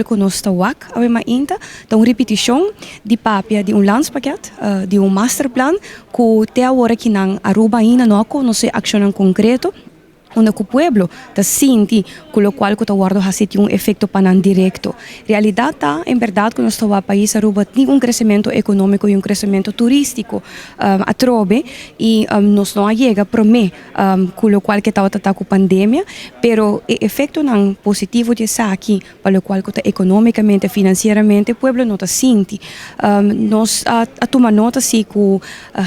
Conosco WAC, a mainta, então repetição de papel de landspaket, de masterplan, que até agora que não Aruba ainda não conhece ação concreto, onde o pueblo está sente, com o qual está guardo há efeito panan direto. Realidade tá, em verdade, que nosso país Aruba tem crescimento econômico e crescimento turístico a trobe e nós não chega para mim, com o qual que estava com a pandemia, pero o efeito não positivo de essa aqui, para o qual está economicamente, financeiramente, o pueblo não está sente. Nós a tomar nota se que o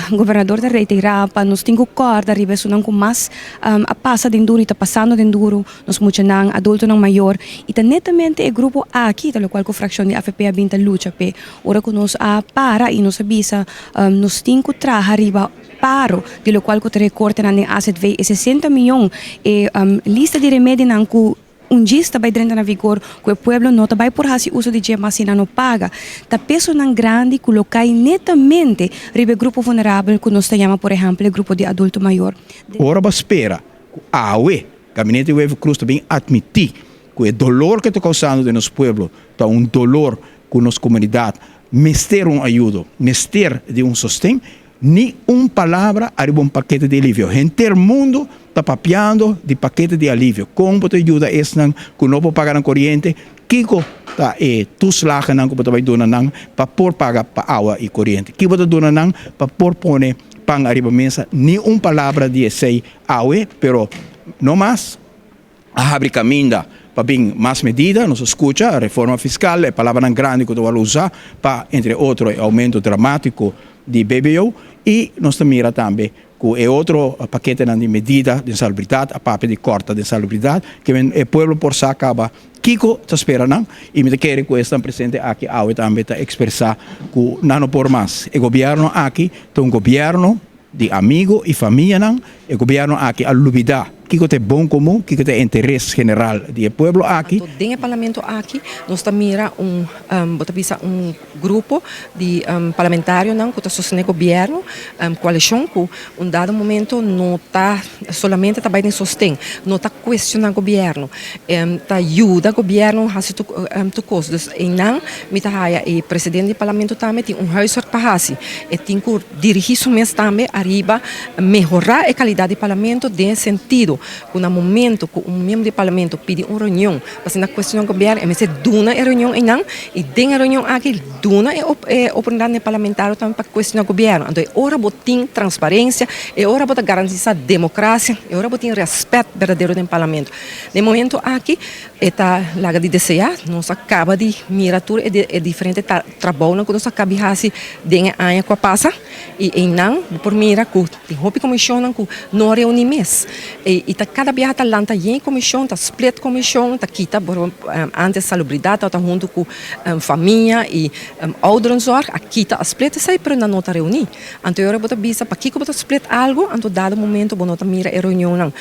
governador da Reiterapa, nós temos corda, arriba, não com mais a passa de duro e está passando de duro, nós muitos não, adulto não maior, e está netamente o grupo aqui, da qual a fração de AFP a binta luta, pe, ora que nós para e nós avisa, nós temos que trazer arriba paro, de lo qual que recorte na asset vei 60 milhões e lista de remédio não que dia vai dentro na vigor que o pueblo não vai por hasi uso de vacina não paga tá peso não grande colocar netamente ribe grupo vulnerável que nós chamamos por exemplo o grupo de adulto maior. Ora espera a Gabinete Wave Cruz também admitir que o dolor que está causando de nosso pueblo é dolor com nossa comunidade, mester ajuda, mester de sostém, nem palavra arriba paquete de alívio. Gente mundo está papiando de paquete de alívio. Como pode ajuda esse não, que não pode pagar a corrente, Kiko tá tu slagen não que pode donar não para por pagar para água e corrente. Kiko pode donar não para por pone pang arriba mesa, ni palavra de sei awe, pero no más a abrir caminho para bem mais medida, nos escuta a reforma fiscal, a palavra grande que vai usar para entre outros aumento dramático de BBO e nós mira também que é outro paquete de medida de salubridade, a papel de corta de salubridade, que o povo por sa acaba Kiko está esperando e me quer que estão presente aqui ao também está expressar que não por mais o governo aqui é governo de amigo e família não o governo aqui a lubida Kiko tem bom comum, Kiko tem interesse general do povo aqui. Dentro do parlamento aqui, nós mira grupo de parlamentário não que está sustentando o governo, coalição que dado momento não está solamente trabalhando em sostém, não está questionando o governo, está ajuda o governo a fazer tu coisas. E não, me tá e presidente do parlamento também tem huiswerk para fazer, e tem que dirigir o mês também arriba melhorar a qualidade do parlamento nesse sentido. No momento que membro do parlamento pede reunião para na questão do governo, ele se duna a reunião e não, e dentro da reunião aqui, duna a oportunidade parlamentar também para questionar o governo. Então, é hora de ter transparência, é hora de garantir a democracia, é hora de ter respeito verdadeiro do parlamento. No momento aqui, está lá de desejar, nós acaba de mirar tudo, é diferente trabalho que nós acaba de fazer dentro da ano que passa, e não, por mirar que tem roupa comissão que não reúne mais. E cada vez está lá em comissão, está split comissão, está aqui antes salubridade, está junto com família e ouderenzorg, aqui está split, sai para não está reunir. Então eu vou visa para que eu vou split algo, então dado momento vou não mira a reunião não.